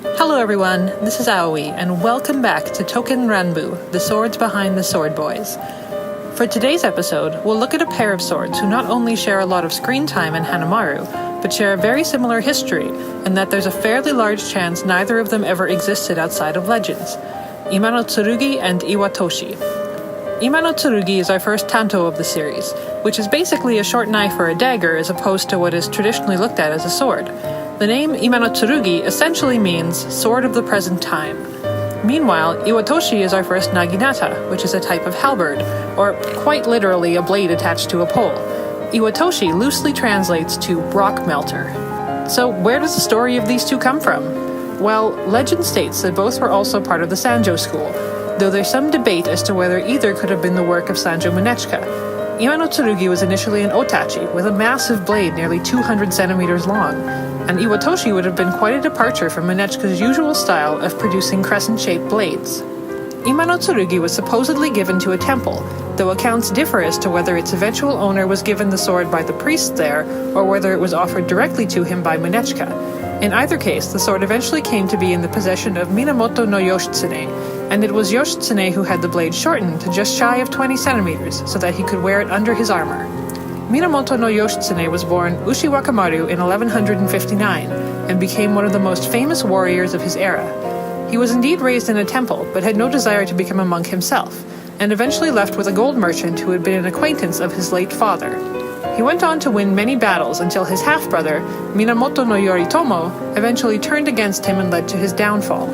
Hello everyone, this is Aoi, and welcome back to Touken Ranbu, the swords behind the Swordboys. For today's episode, we'll look at a pair of swords who not only share a lot of screen time in Hanamaru, but share a very similar history, and that there's a fairly large chance neither of them ever existed outside of legends. Imanotsurugi and Iwatooshi. Imanotsurugi is our first tanto of the series, which is basically a short knife or a dagger as opposed to what is traditionally looked at as a sword. The name Imanotsurugi essentially means sword of the present time. Meanwhile, Iwatooshi is our first naginata, which is a type of halberd, or quite literally a blade attached to a pole. Iwatooshi loosely translates to rock melter. So where does the story of these two come from? Well, legend states that both were also part of the Sanjo school, though there's some debate as to whether either could have been the work of Sanjo Munechika. Imanotsurugi was initially an otachi, with a massive blade nearly 200 centimeters long, and Iwatooshi would have been quite a departure from Munechika's usual style of producing crescent-shaped blades. Imanotsurugi was supposedly given to a temple, though accounts differ as to whether its eventual owner was given the sword by the priest there, or whether it was offered directly to him by Munechika. In either case, the sword eventually came to be in the possession of Minamoto no Yoshitsune, and it was Yoshitsune who had the blade shortened to just shy of 20 centimeters so that he could wear it under his armor. Minamoto no Yoshitsune was born Ushiwakamaru in 1159 and became one of the most famous warriors of his era. He was indeed raised in a temple, but had no desire to become a monk himself, and eventually left with a gold merchant who had been an acquaintance of his late father. He went on to win many battles until his half-brother, Minamoto no Yoritomo, eventually turned against him and led to his downfall.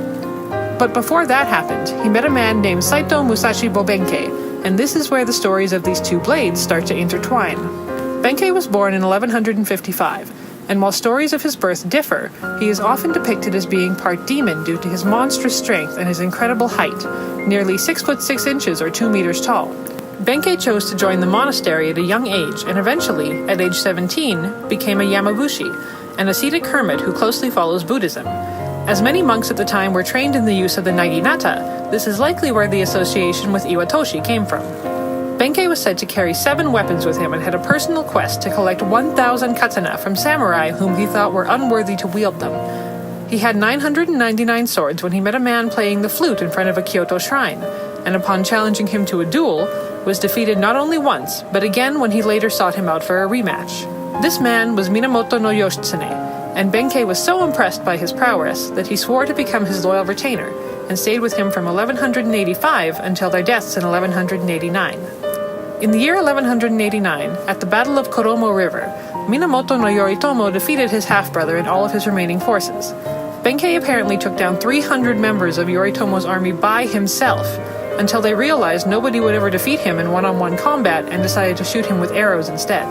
But before that happened, he met a man named Saito Musashi Benkei, and this is where the stories of these two blades start to intertwine. Benkei was born in 1155, and while stories of his birth differ, he is often depicted as being part demon due to his monstrous strength and his incredible height, nearly 6 foot 6 inches or 2 meters tall. Benkei chose to join the monastery at a young age and eventually, at age 17, became a Yamabushi, an ascetic hermit who closely follows Buddhism. As many monks at the time were trained in the use of the naginata, this is likely where the association with Iwatooshi came from. Benkei was said to carry 7 weapons with him and had a personal quest to collect 1,000 katana from samurai whom he thought were unworthy to wield them. He had 999 swords when he met a man playing the flute in front of a Kyoto shrine, and upon challenging him to a duel, was defeated not only once, but again when he later sought him out for a rematch. This man was Minamoto no Yoshitsune, and Benkei was so impressed by his prowess that he swore to become his loyal retainer, and stayed with him from 1185 until their deaths in 1189. In the year 1189, at the Battle of Koromo River, Minamoto no Yoritomo defeated his half-brother and all of his remaining forces. Benkei apparently took down 300 members of Yoritomo's army by himself, until they realized nobody would ever defeat him in one-on-one combat and decided to shoot him with arrows instead.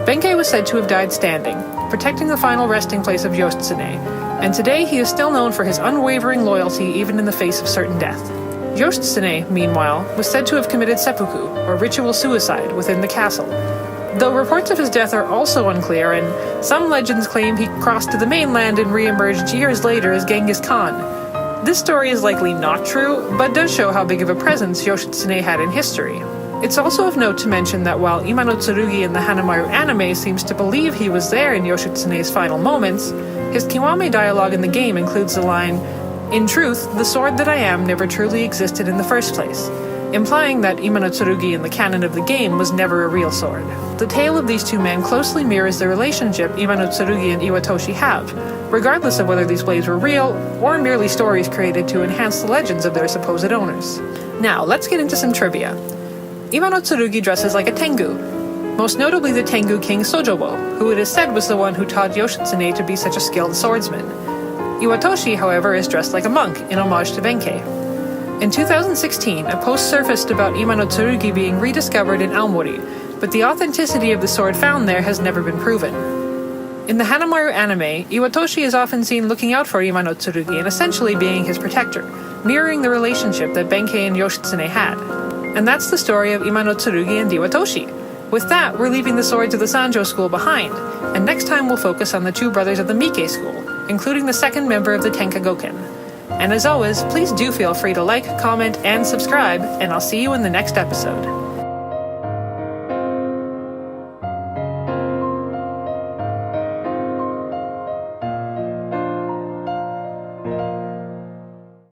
Benkei was said to have died standing, protecting the final resting place of Yoshitsune, and today he is still known for his unwavering loyalty even in the face of certain death. Yoshitsune, meanwhile, was said to have committed seppuku, or ritual suicide, within the castle. Though reports of his death are also unclear, and some legends claim he crossed to the mainland and re-emerged years later as Genghis Khan. This story is likely not true, but does show how big of a presence Yoshitsune had in history. It's also of note to mention that while Imanotsurugi in the Hanamaru anime seems to believe he was there in Yoshitsune's final moments, his Kiwame dialogue in the game includes the line, "In truth, the sword that I am never truly existed in the first place," implying that Imanotsurugi in the canon of the game was never a real sword. The tale of these two men closely mirrors the relationship Imanotsurugi and Iwatooshi have, regardless of whether these blades were real or merely stories created to enhance the legends of their supposed owners. Now, let's get into some trivia. Imanotsurugi dresses like a tengu, most notably the Tengu king Sojobo, who it is said was the one who taught Yoshitsune to be such a skilled swordsman. Iwatooshi, however, is dressed like a monk, in homage to Benkei. In 2016, a post surfaced about Imanotsurugi being rediscovered in Aomori, but the authenticity of the sword found there has never been proven. In the Hanamaru anime, Iwatooshi is often seen looking out for Imanotsurugi and essentially being his protector, mirroring the relationship that Benkei and Yoshitsune had. And that's the story of Imanotsurugi and Iwatooshi. With that, we're leaving the swords of the Sanjo school behind, and next time we'll focus on the two brothers of the Mike school, including the second member of the Tenkagoken. And as always, please do feel free to like, comment, and subscribe, and I'll see you in the next episode.